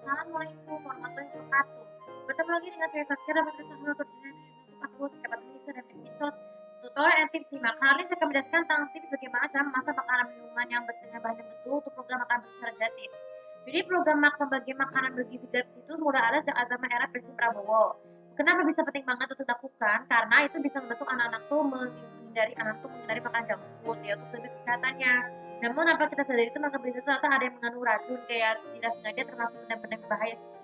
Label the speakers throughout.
Speaker 1: Assalamualaikum warahmatullahi wabarakatuh. Bertemu lagi dengan saya Saskia dapat bersama berjaya untuk aku setiap tulisan dan episode tutorial and tips simak. Kali ini saya akan menjelaskan tentang tips bagaimana cara memasak makanan minuman yang dengan bahan yang betul untuk program makan besar gratis. Jadi program pembagi makanan bergizi gratis itu sudah ada sejak zaman era Presiden Prabowo. Kenapa bisa penting banget untuk dilakukan? Karena itu bisa membantu anak-anak tuh menghindari makanan junk food ya untuk lebih kesehatannya. Namun apa kita sadari itu makan berita ternyata ada yang mengandung racun kayak tidak sengaja termasuk benda-benda berbahaya seperti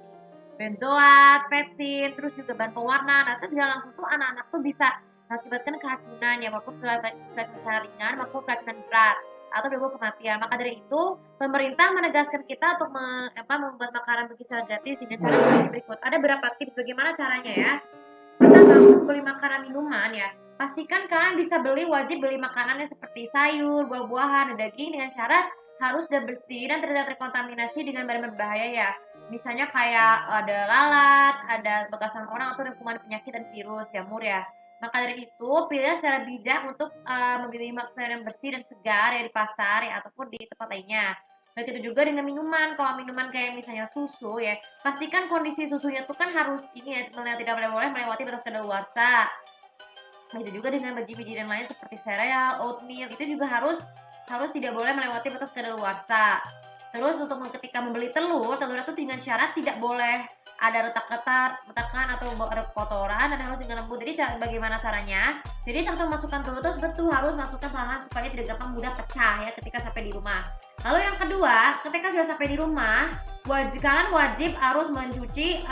Speaker 1: benzoat, petsin, terus juga bahan pewarna. Nah, itu segala langsung tuh anak-anak tuh bisa mengakibatkan keracunan ya maupun keracunan ringan maupun keracunan berat atau berbau kematian. Maka dari itu, pemerintah menegaskan kita untuk membuat makanan bergizi gratis dengan cara seperti berikut. Ada beberapa tips bagaimana caranya ya. Pertama, untuk beli makanan minuman ya, pastikan kalian bisa wajib beli makanannya seperti sayur, buah-buahan, dan daging dengan syarat harus sudah bersih dan tidak terkontaminasi dengan bahan berbahaya ya. Misalnya kayak ada lalat, ada bekasan orang atau kuman penyakit dan virus, jamur ya. Maka dari itu, pilih secara bijak untuk memilih makanan yang bersih dan segar ya di pasar ya ataupun di tempat lainnya. Begitu juga dengan minuman. Kalau minuman kayak misalnya susu ya, pastikan kondisi susunya tuh kan harus ini ya, tidak boleh melewati batas kadaluarsa. Begitu juga dengan biji-biji dan lain seperti sereal, oatmeal itu juga harus tidak boleh melewati batas kadaluarsa. Terus untuk ketika membeli telur itu dengan syarat tidak boleh ada retakan atau ada kotoran dan harus dengan lembut. Jadi bagaimana caranya? Jadi saat masukkan telur terus harus masukkan pelan-pelan supaya tidak gampang mudah pecah ya ketika sampai di rumah. Lalu yang kedua, ketika sudah sampai di rumah, kalian wajib harus mencuci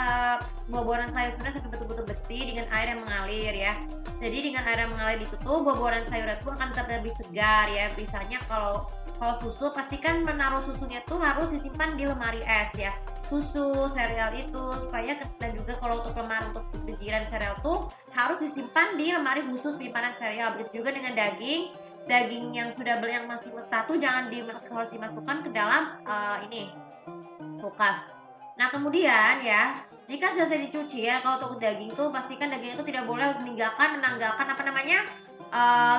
Speaker 1: buah-buahan sayur sampai betul-betul bersih dengan air yang mengalir ya. Jadi dengan air yang mengalir itu tuh buah-buahan sayur itu akan tetap lebih segar ya. Misalnya kalau susu pastikan menaruh susunya tuh harus disimpan di lemari es ya. Susu, sereal itu supaya dan juga kalau untuk lemari untuk bijiran sereal tuh harus disimpan di lemari khusus penyimpanan sereal. Begitu juga dengan daging yang sudah beli yang masih mentah tuh harus dimasukkan ke dalam kulkas. Nah kemudian ya, jika sudah selesai dicuci ya, kalau untuk daging tuh pastikan daging itu tidak boleh harus menanggalkan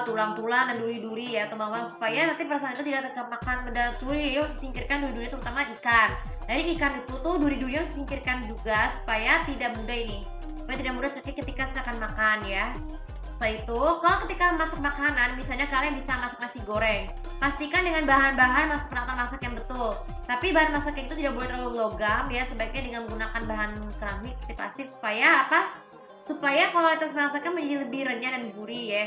Speaker 1: tulang-tulang dan duri-duri ya teman-teman, supaya nanti pada saat itu tidak termakan benda duri. Harus disingkirkan duri-duri terutama ikan. Dari ikan itu tuh duri-duri harus disingkirkan juga supaya tidak mudah cekik ketika akan makan ya. Setelah itu, kalau ketika masak makanan, misalnya kalian bisa masak nasi goreng, pastikan dengan bahan-bahan peralatan masak yang betul. Tapi bahan masak itu tidak boleh terlalu logam ya, sebaiknya dengan menggunakan bahan keramik seperti plastik supaya kualitas masaknya menjadi lebih renyah dan gurih ya.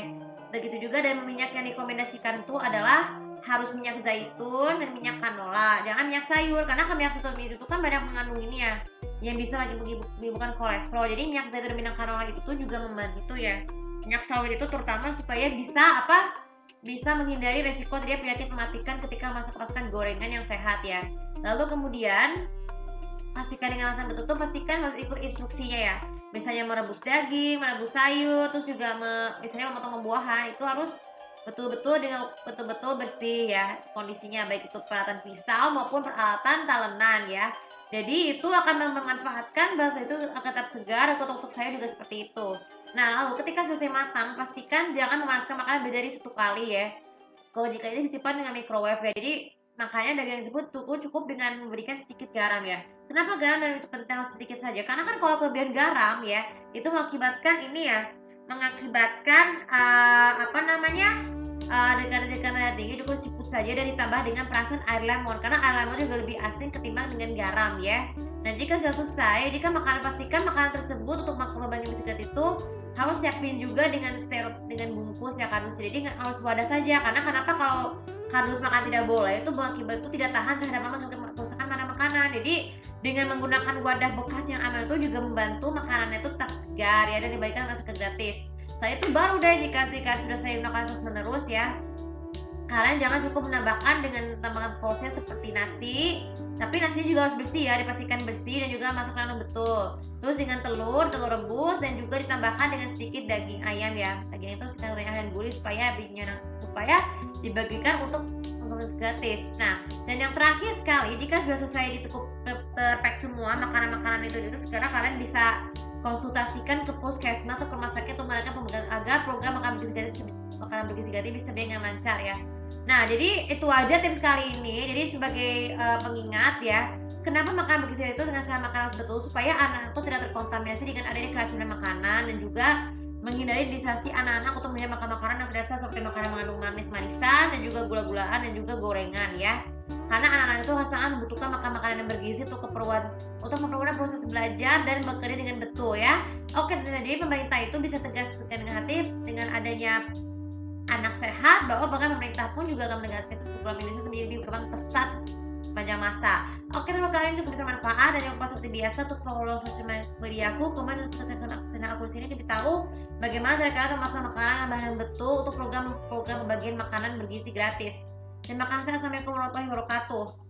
Speaker 1: Begitu juga dan minyak yang direkomendasikan itu adalah harus minyak zaitun dan minyak canola, jangan minyak sayur karena minyak zaitun itu kan banyak mengandung ini ya yang bisa menimbulkan kolesterol. Jadi minyak zaitun dan minyak canola itu tuh juga membantu ya. Minyak sawit itu terutama supaya bisa menghindari resiko terjadi penyakit mematikan ketika masakan gorengan yang sehat ya. Lalu kemudian pastikan dengan alasan betul pastikan harus ikut instruksinya ya. Misalnya merebus daging, merebus sayur, terus juga misalnya memotong buah-buahan itu harus betul-betul bersih ya kondisinya, baik itu peralatan pisau maupun peralatan talenan ya. Jadi itu akan memanfaatkan bahasa itu akan tetap segar. Untuk saya juga seperti itu. Nah lalu ketika selesai matang, pastikan jangan memanaskan makanan lebih dari 1 kali ya. Kalau jika ini disimpan dengan microwave ya. Jadi makanya daging tersebut cukup dengan memberikan sedikit garam ya. Kenapa garam dan itu penting harus sedikit saja? Karena kan kalau kelebihan garam ya, itu mengakibatkan degan dagingnya cukup cukup saja dan ditambah dengan perasan air lemon karena air lemon juga lebih asin ketimbang dengan garam ya. Nah jika sudah selesai, pastikan makanan tersebut untuk membagi segar itu harus siapin juga dengan bungkus ya kardus. Jadi harus wadah saja karena kenapa kalau kardus makan tidak boleh itu berakibat itu tidak tahan terhadap kerusakan pada makanan. Jadi dengan menggunakan wadah bekas yang aman itu juga membantu makanannya itu tetap segar ya dan diberikan masker gratis. Setelah itu baru deh jika sudah saya gunakan terus menerus ya, kalian jangan cukup menambahkan dengan tambahan porsinya seperti nasi, tapi nasinya juga harus bersih ya, dipastikan bersih dan juga masak dengan betul. Terus dengan telur rebus dan juga ditambahkan dengan sedikit daging ayam ya. Daging itu sedang renyah dan gurih supaya dibagikan untuk gratis. Nah, dan yang terakhir sekali, jika sudah selesai terpack semua makanan-makanan itu sekarang kalian bisa konsultasikan ke puskesmas atau ke rumah sakit untuk mereka agar program makanan bergizi gratis bisa dengan lancar ya. Nah, jadi itu aja tips kali ini. Jadi sebagai pengingat ya, kenapa makan bergizi itu dengan cara makan harus betul supaya anak itu tidak terkontaminasi dengan adanya keracunan makanan dan juga menghindari disasi anak-anak untuk makan makanan yang tidak sehat seperti makanan mengandung manis-manisan dan juga gula-gulaan dan juga gorengan ya. Karena anak-anak itu sangat membutuhkan makan makanan yang bergizi untuk mempermudah proses belajar dan bekerja dengan betul ya. Oke, jadi pemerintah itu bisa tegas dengan hati dengan adanya anak sehat, bahwa bahkan pemerintah pun juga akan menegaskan program Indonesia menjadi berkembang pesat sepanjang masa. Oke, terima kasih cukup bisa manfaat dan yang lupa seperti biasa untuk follow sosial media aku, kemudian senang aku di sini lebih tahu bagaimana cara kalian memasak makanan yang bahan yang betul untuk program pembagian makanan bergizi gratis. Terima kasih. Assalamualaikum warahmatullahi wabarakatuh.